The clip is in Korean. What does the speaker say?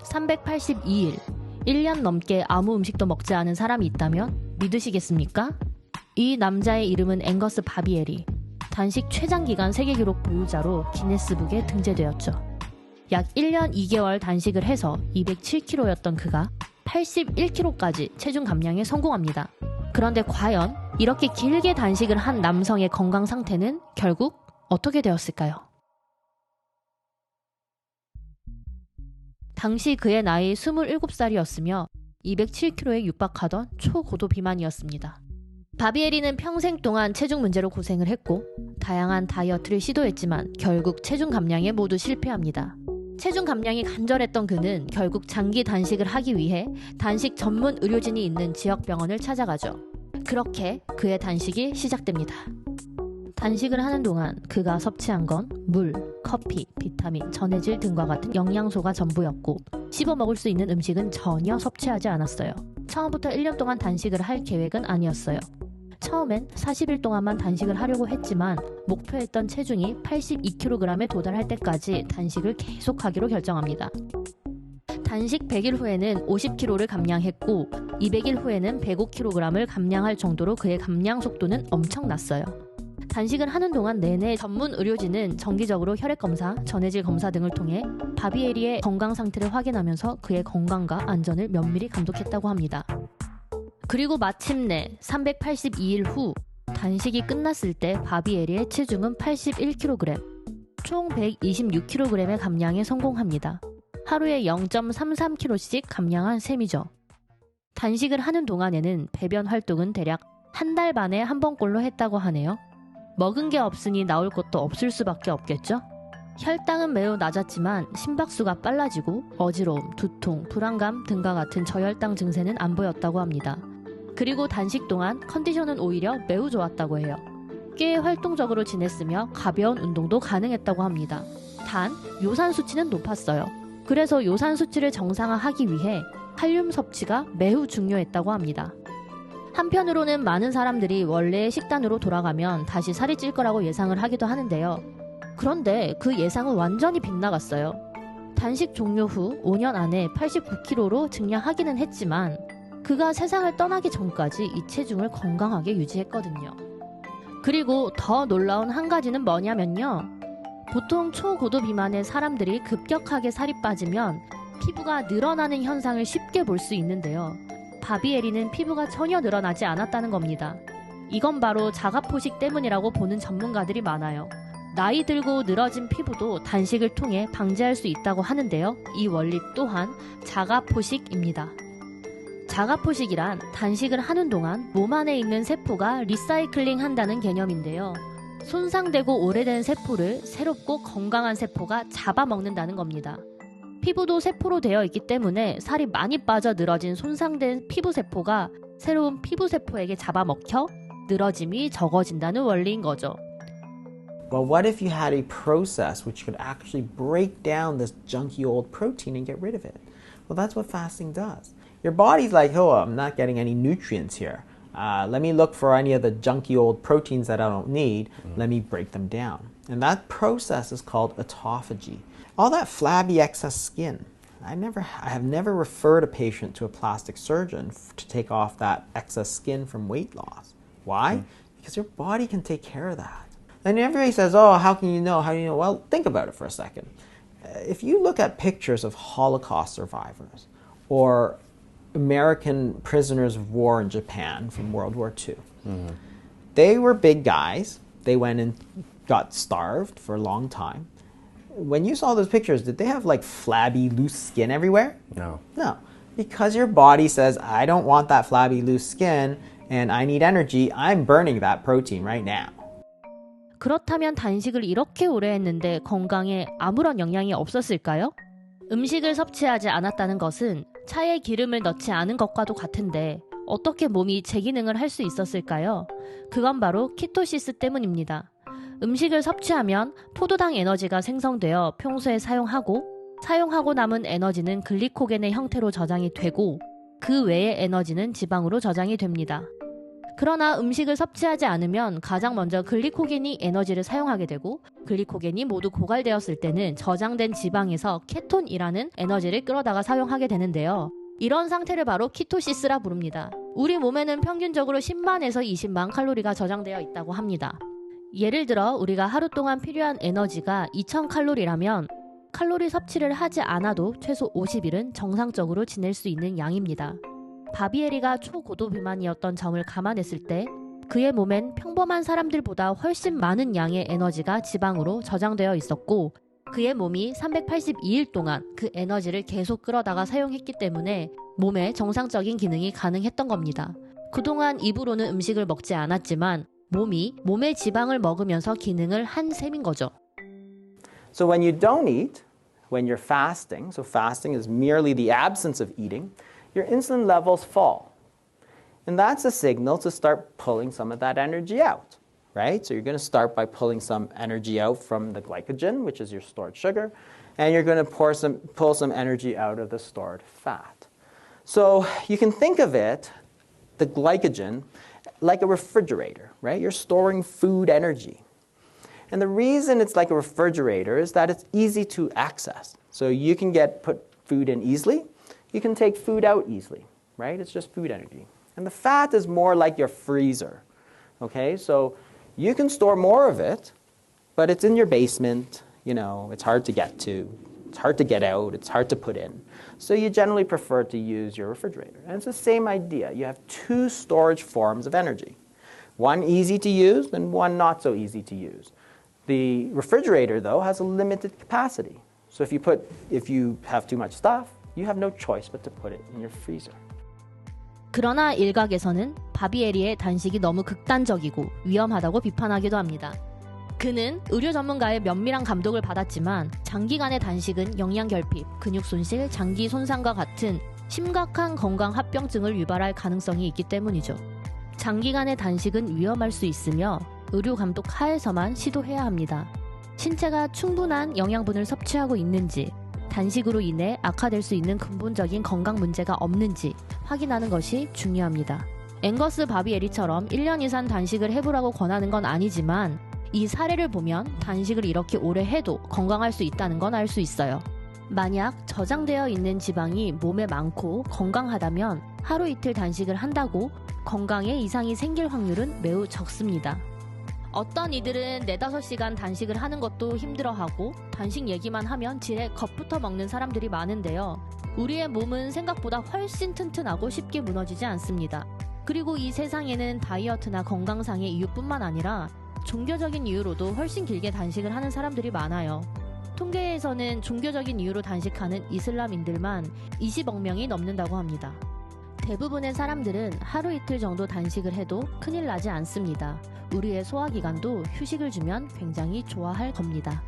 382일, 1년 넘게 아무 음식도 먹지 않은 사람이 있다면 믿으시겠습니까? 이 남자의 이름은 앵거스 바비에리. 단식 최장기간 세계기록 보유자로 기네스북에 등재되었죠. 약 1년 2개월 단식을 해서 207kg였던 그가 81kg까지 체중 감량에 성공합니다. 그런데 과연 이렇게 길게 단식을 한 남성의 건강 상태는 결국 어떻게 되었을까요? 당시 그의 나이 27살이었으며 207kg에 육박하던 초고도 비만이었습니다. 바비에리는 평생 동안 체중 문제로 고생을 했고 다양한 다이어트를 시도했지만 결국 체중 감량에 모두 실패합니다. 체중 감량이 간절했던 그는 결국 장기 단식을 하기 위해 단식 전문 의료진이 있는 지역 병원을 찾아가죠. 그렇게 그의 단식이 시작됩니다. 단식을 하는 동안 그가 섭취한 건 물, 커피, 비타민, 전해질 등과 같은 영양소가 전부였고 씹어 먹을 수 있는 음식은 전혀 섭취하지 않았어요. 처음부터 1년 동안 단식을 할 계획은 아니었어요. 처음엔 40일 동안만 단식을 하려고 했지만 목표했던 체중이 82kg에 도달할 때까지 단식을 계속하기로 결정합니다. 단식 100일 후에는 50kg를 감량했고 200일 후에는 105kg을 감량할 정도로 그의 감량 속도는 엄청났어요. 단식을 하는 동안 내내 전문 의료진은 정기적으로 혈액검사, 전해질 검사 등을 통해 바비에리의 건강 상태를 확인하면서 그의 건강과 안전을 면밀히 감독했다고 합니다. 그리고 마침내 382일 후 단식이 끝났을 때 바비에리의 체중은 81kg, 총 126kg의 감량에 성공합니다. 하루에 0.33kg씩 감량한 셈이죠. 단식을 하는 동안에는 배변 활동은 대략 한 달 반에 한 번꼴로 했다고 하네요. 먹은 게 없으니 나올 것도 없을 수밖에 없겠죠? 혈당은 매우 낮았지만 심박수가 빨라지고 어지러움, 두통, 불안감 등과 같은 저혈당 증세는 안 보였다고 합니다. 그리고 단식 동안 컨디션은 오히려 매우 좋았다고 해요. 꽤 활동적으로 지냈으며 가벼운 운동도 가능했다고 합니다. 단, 요산 수치는 높았어요. 그래서 요산 수치를 정상화하기 위해 칼륨 섭취가 매우 중요했다고 합니다. 한편으로는 많은 사람들이 원래의 식단으로 돌아가면 다시 살이 찔 거라고 예상을 하기도 하는데요. 그런데 그 예상은 완전히 빗나갔어요. 단식 종료 후 5년 안에 89kg로 증량하기는 했지만 그가 세상을 떠나기 전까지 이 체중을 건강하게 유지했거든요. 그리고 더 놀라운 한 가지는 뭐냐면요. 보통 초고도 비만의 사람들이 급격하게 살이 빠지면 피부가 늘어나는 현상을 쉽게 볼 수 있는데요. 바비에리는 피부가 전혀 늘어나지 않았다는 겁니다. 이건 바로 자가포식 때문이라고 보는 전문가들이 많아요. 나이 들고 늘어진 피부도 단식을 통해 방지할 수 있다고 하는데요. 이 원리 또한 자가포식입니다. 자가포식이란 단식을 하는 동안 몸 안에 있는 세포가 리사이클링 한다는 개념인데요. 손상되고 오래된 세포를 새롭고 건강한 세포가 잡아먹는다는 겁니다. 피부도 세포로 되어 있기 때문에 살이 많이 빠져 늘어진 손상된 피부세포가 새로운 피부세포에게 잡아먹혀 늘어짐이 적어진다는 원리인 거죠. Well, what if you had a process which could actually break down this junky old protein and get rid of it? Well, that's what fasting does. Your body's like, oh, I'm not getting any nutrients here. Let me look for any of the junky old proteins that I don't need. Let me break them down. And that process is called autophagy. All that flabby excess skin. I have never referred a patient to a plastic surgeon to take off that excess skin from weight loss. Why? Because your body can take care of that. And everybody says, oh, how can you know? How do you know? Well, think about it for a second. If you look at pictures of Holocaust survivors or American prisoners of war in Japan from World War II, they were big guys. They went and got starved for a long time. When you saw those pictures, did they have like flabby, loose skin everywhere? No. No. Because your body says, I don't want that flabby, loose skin and I need energy. I'm burning that protein right now. 그렇다면 단식을 이렇게 오래 했는데 건강에 아무런 영향이 없었을까요? 음식을 섭취하지 않았다는 것은 차에 기름을 넣지 않은 것과도 같은데 어떻게 몸이 재기능을 할 수 있었을까요? 그건 바로 키토시스 때문입니다. 음식을 섭취하면 포도당 에너지가 생성되어 평소에 사용하고 남은 에너지는 글리코겐의 형태로 저장이 되고 그 외의 에너지는 지방으로 저장이 됩니다. 그러나 음식을 섭취하지 않으면 가장 먼저 글리코겐이 에너지를 사용하게 되고 글리코겐이 모두 고갈되었을 때는 저장된 지방에서 케톤이라는 에너지를 끌어다가 사용하게 되는데요. 이런 상태를 바로 키토시스라 부릅니다. 우리 몸에는 평균적으로 10만에서 20만 칼로리가 저장되어 있다고 합니다. 예를 들어 우리가 하루 동안 필요한 에너지가 2000칼로리라면 칼로리 섭취를 하지 않아도 최소 50일은 정상적으로 지낼 수 있는 양입니다. 바비에리가 초고도 비만이었던 점을 감안했을 때 그의 몸엔 평범한 사람들보다 훨씬 많은 양의 에너지가 지방으로 저장되어 있었고 그의 몸이 382일 동안 그 에너지를 계속 끌어다가 사용했기 때문에 몸의 정상적인 기능이 가능했던 겁니다. 그동안 입으로는 음식을 먹지 않았지만 몸이 몸의 지방을 먹으면서 기능을 한 셈인 거죠. So when you don't eat, when you're fasting, so fasting is merely the absence of eating, your insulin levels fall. And that's a signal to start pulling some of that energy out, right? So you're going to start by pulling some energy out from the glycogen, which is your stored sugar, and you're going to pull some energy out of the stored fat. So you can think of it, the glycogen, like a refrigerator, right? You're storing food energy. And the reason it's like a refrigerator is that it's easy to access. So you can put food in easily. You can take food out easily, right? It's just food energy. And the fat is more like your freezer, okay? So you can store more of it, but it's in your basement, it's hard to get to. It's hard to get out. It's hard to put in. So you generally prefer to use your refrigerator. And it's the same idea. You have two storage forms of energy. One easy to use and one not so easy to use. The refrigerator, though, has a limited capacity. So if you have too much stuff, you have no choice but to put it in your freezer. 그러나 일각에서는 바비에리의 단식이 너무 극단적이고 위험하다고 비판하기도 합니다. 그는 의료 전문가의 면밀한 감독을 받았지만 장기간의 단식은 영양 결핍, 근육 손실, 장기 손상과 같은 심각한 건강 합병증을 유발할 가능성이 있기 때문이죠. 장기간의 단식은 위험할 수 있으며 의료 감독 하에서만 시도해야 합니다. 신체가 충분한 영양분을 섭취하고 있는지, 단식으로 인해 악화될 수 있는 근본적인 건강 문제가 없는지 확인하는 것이 중요합니다. 앵거스 바비에리처럼 1년 이상 단식을 해보라고 권하는 건 아니지만 이 사례를 보면 단식을 이렇게 오래 해도 건강할 수 있다는 건 알 수 있어요. 만약 저장되어 있는 지방이 몸에 많고 건강하다면 하루 이틀 단식을 한다고 건강에 이상이 생길 확률은 매우 적습니다. 어떤 이들은 4-5시간 단식을 하는 것도 힘들어하고 단식 얘기만 하면 지레 겁부터 먹는 사람들이 많은데요. 우리의 몸은 생각보다 훨씬 튼튼하고 쉽게 무너지지 않습니다. 그리고 이 세상에는 다이어트나 건강상의 이유뿐만 아니라 종교적인 이유로도 훨씬 길게 단식을 하는 사람들이 많아요. 통계에서는 종교적인 이유로 단식하는 이슬람인들만 20억 명이 넘는다고 합니다. 대부분의 사람들은 하루 이틀 정도 단식을 해도 큰일 나지 않습니다. 우리의 소화기관도 휴식을 주면 굉장히 좋아할 겁니다.